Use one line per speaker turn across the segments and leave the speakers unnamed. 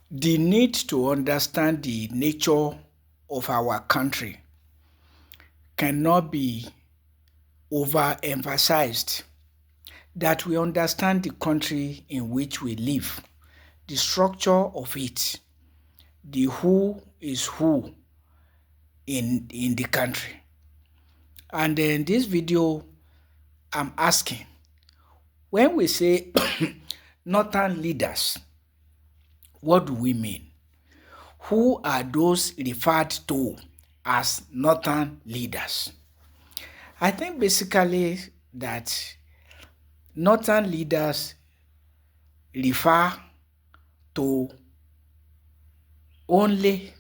The need to understand the nature of our country cannot be overemphasized. That we understand the country in which we live, the structure of it, the who is who in the country. And in this video, I'm asking, when we say northern leaders, what do we mean? Who are those referred to as northern leaders? I think basically that northern leaders refer to only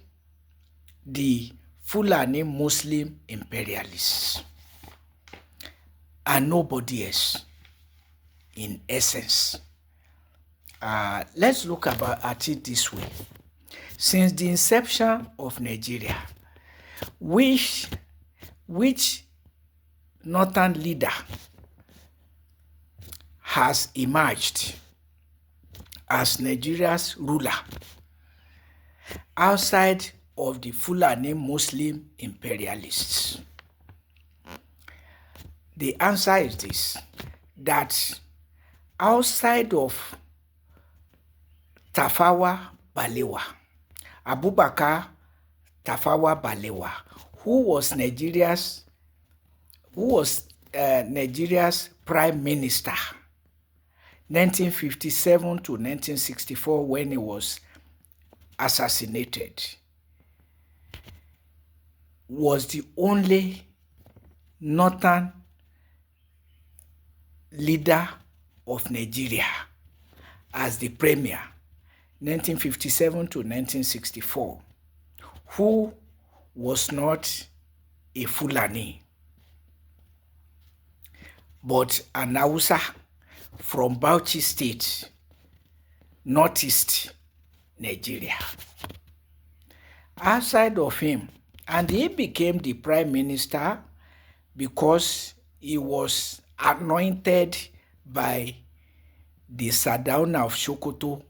the Fulani Muslim imperialists and nobody else in essence. Let's look at it this way. Since the inception of Nigeria, which northern leader has emerged as Nigeria's ruler outside of the Fulani Muslim imperialists? The answer is this, that outside of Tafawa Balewa, Abubakar Tafawa Balewa, who was Nigeria's prime minister 1957 to 1964 when he was assassinated, was the only northern leader of Nigeria as the premier 1957 to 1964, who was not a Fulani but an Hausa from Bauchi State, northeast Nigeria. Outside of him, and he became the prime minister because he was anointed by the Sardauna of Sokoto,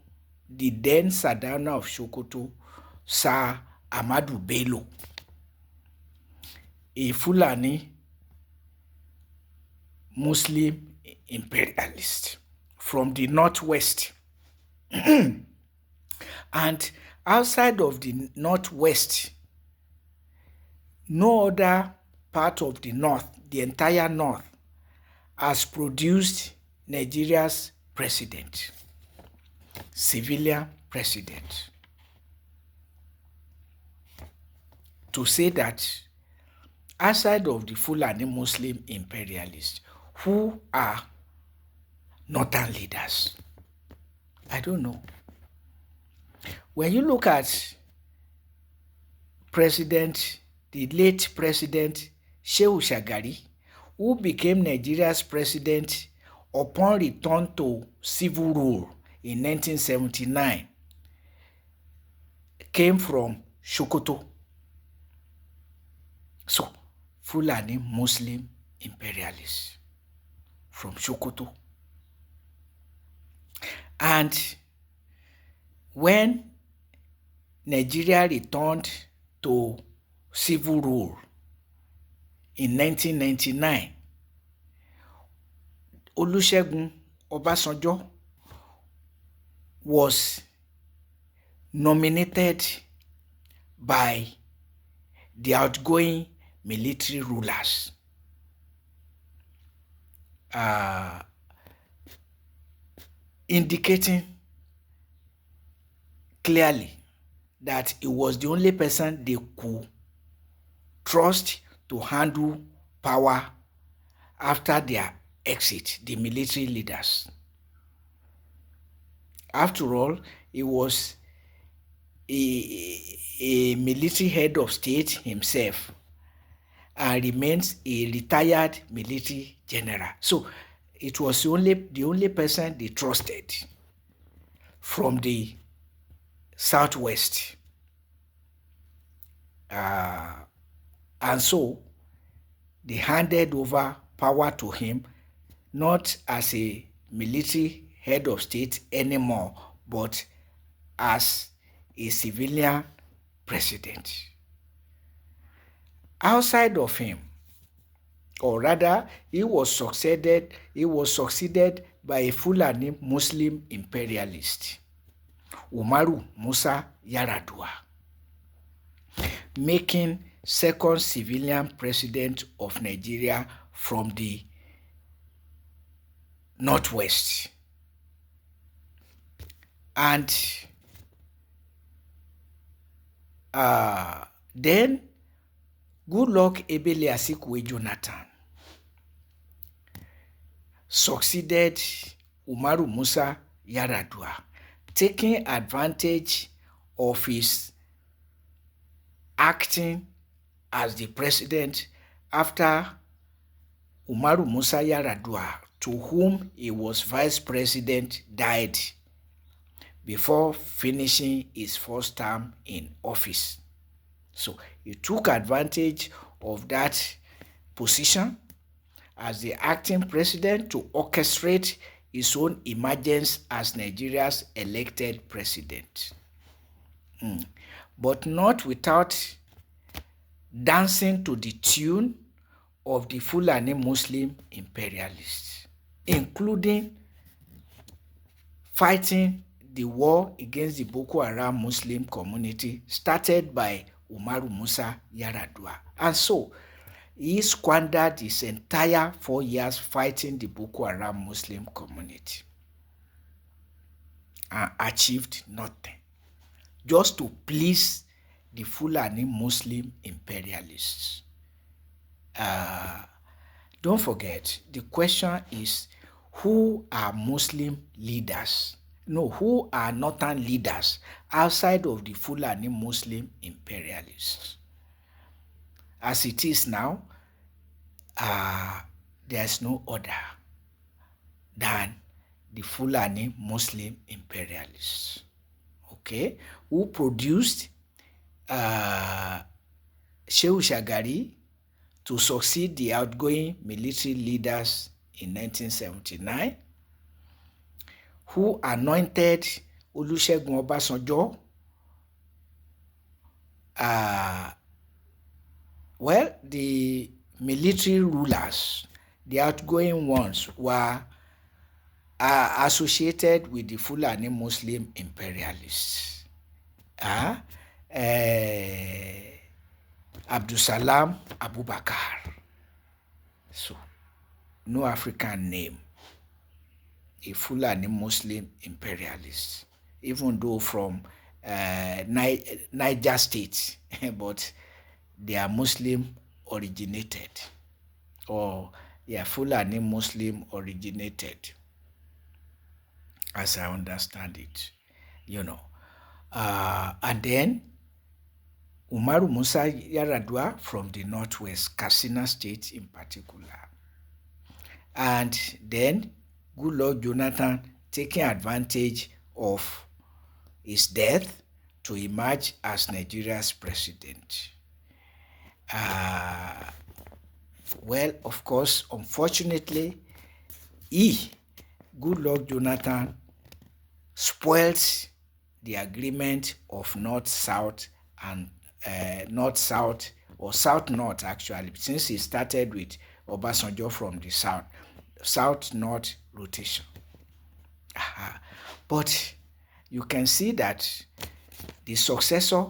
the then Sardauna of Sokoto, Sir Ahmadu Bello, a Fulani Muslim imperialist from the northwest. And outside of the northwest, no other part of the north, the entire north, has produced Nigeria's president, civilian president. To say that outside of the Fulani Muslim imperialists, who are northern leaders? I don't know. When you look at the late President Shehu Shagari, who became Nigeria's president upon return to civil rule in 1979, came from Sokoto. So, Fulani Muslim imperialists from Sokoto. And when Nigeria returned to civil rule in 1999, Olusegun Obasanjo was nominated by the outgoing military rulers, indicating clearly that he was the only person they could trust to handle power after their exit, the military leaders. After all, he was a military head of state himself and remains a retired military general. So it was the only person they trusted from the southwest. And so they handed over power to him, not as a military head of state anymore, but as a civilian president. Outside of him, or rather, he was succeeded by a Fulani Muslim imperialist, Umaru Musa Yar'Adua, making second civilian president of Nigeria from the Northwest. And then Goodluck Ebele Azikiwe Jonathan succeeded Umaru Musa Yar'Adua, taking advantage of his acting as the president after Umaru Musa Yar'Adua, to whom he was vice president, died before finishing his first term in office. So he took advantage of that position as the acting president to orchestrate his own emergence as Nigeria's elected president. But not without dancing to the tune of the Fulani Muslim imperialists, including fighting the war against the Boko Haram Muslim community started by Umaru Musa Yar'Adua. And so he squandered his entire 4 years fighting the Boko Haram Muslim community and achieved nothing, just to please the Fulani Muslim imperialists. Don't forget, the question is, who are Muslim leaders? No, who are northern leaders outside of the Fulani Muslim imperialists? As it is now, there's no other than the Fulani Muslim imperialists, okay, who produced Shehu Shagari to succeed the outgoing military leaders in 1979, who anointed Olusegun Obasanjo. Well, the military rulers, the outgoing ones, were associated with the Fulani Muslim imperialists. Abdusalam Abubakar. So, no African name. A Fulani Muslim imperialist, even though from Niger State, but they are Muslim originated, or they are Fulani Muslim originated, as I understand it, and then Umaru Musa Yar'Adua from the Northwest, Katsina State in particular, and then Goodluck Jonathan taking advantage of his death to emerge as Nigeria's president. Well, of course, unfortunately, Goodluck Jonathan, spoils the agreement of North-South and North-South, or South-North actually, since he started with Obasanjo from the South. South-North rotation. But you can see that the successor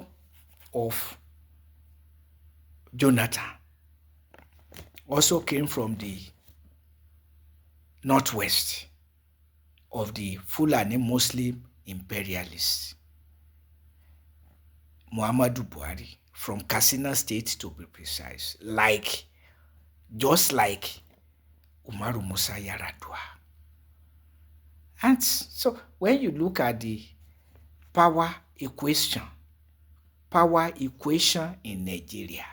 of Jonathan also came from the Northwest of the Fulani Muslim imperialists, Muhammadu Buhari, from Katsina State to be precise, just like Umaru Musa Yar'Adua. And so when you look at the power equation in Nigeria,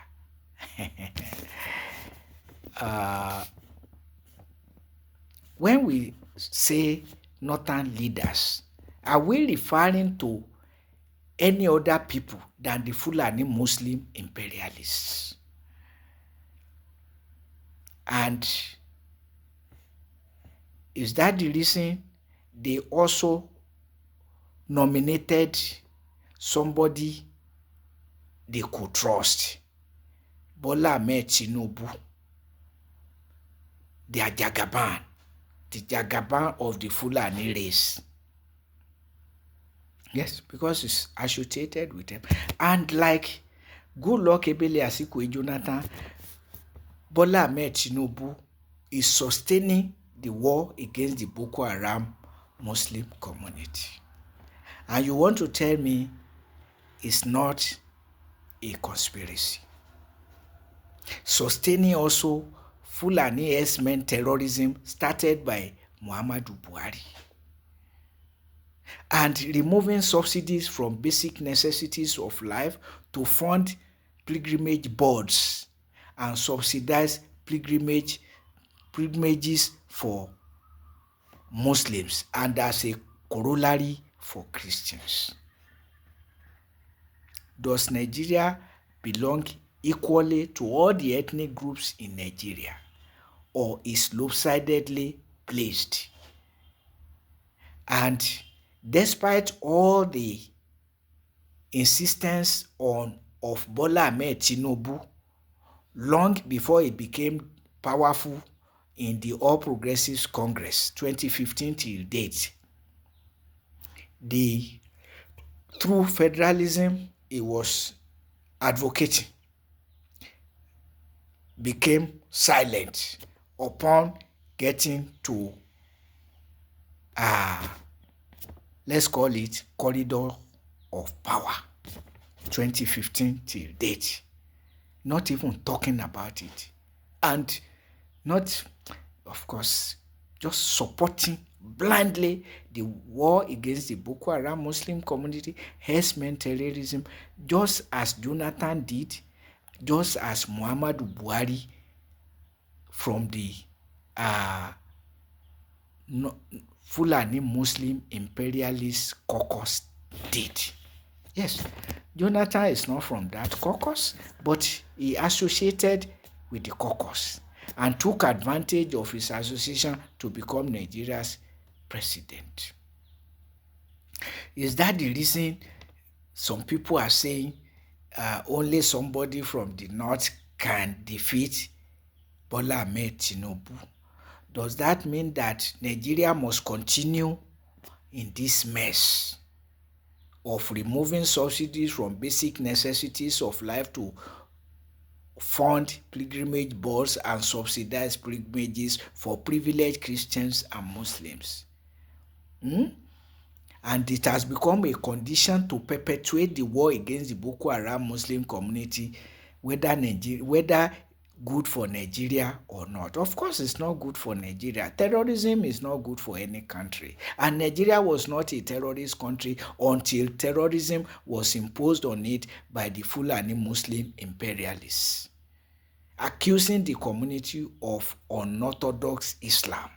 when we say northern leaders, are we referring to any other people than the Fulani Muslim imperialists? And is that the reason they also nominated somebody they could trust. Bola Ahmed Tinubu, their Jagaban, the Jagaban of the Fulani race. Yes, because it's associated with them. And like Goodluck Ebele Asikwe Jonathan, Bola Ahmed Tinubu is sustaining the war against the Boko Haram Muslim community. And you want to tell me it's not a conspiracy? Sustaining also Fulani herdsmen terrorism started by Muhammadu Buhari. And removing subsidies from basic necessities of life to fund pilgrimage boards and subsidize pilgrimages for Muslims and as a corollary for Christians. Does Nigeria belong equally to all the ethnic groups in Nigeria, or is lopsidedly placed? And despite all the insistence of Bola Ahmed Tinubu, long before he became powerful in the All Progressives Congress 2015 till date, through federalism he was advocating became silent upon getting to let's call it corridor of power 2015 till date, not even talking about it, and not, of course, just supporting blindly the war against the Boko Haram Muslim community, herdsmen terrorism, just as Jonathan did, just as Muhammadu Buhari from the Fulani Muslim imperialist caucus did. Yes, Jonathan is not from that caucus, but he associated with the caucus and took advantage of his association to become Nigeria's president. Is that the reason some people are saying only somebody from the north can defeat Bola Ahmed Tinubu? Does that mean that Nigeria must continue in this mess of removing subsidies from basic necessities of life to fund pilgrimage boards and subsidize pilgrimages for privileged Christians and Muslims? And it has become a condition to perpetuate the war against the Boko Haram Muslim community, whether good for Nigeria or not. Of course, it's not good for Nigeria. Terrorism is not good for any country. And Nigeria was not a terrorist country until terrorism was imposed on it by the Fulani Muslim imperialists, accusing the community of unorthodox Islam,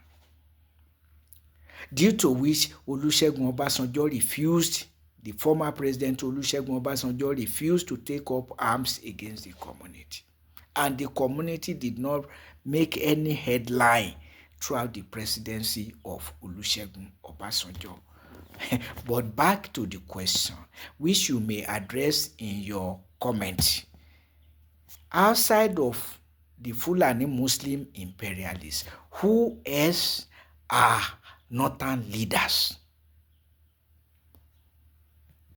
due to which Olusegun Obasanjo refused, the former president Olusegun Obasanjo refused to take up arms against the community. And the community did not make any headline throughout the presidency of Olusegun Obasanjo. But back to the question, which you may address in your comment. Outside of the Fulani Muslim imperialists, who else are northern leaders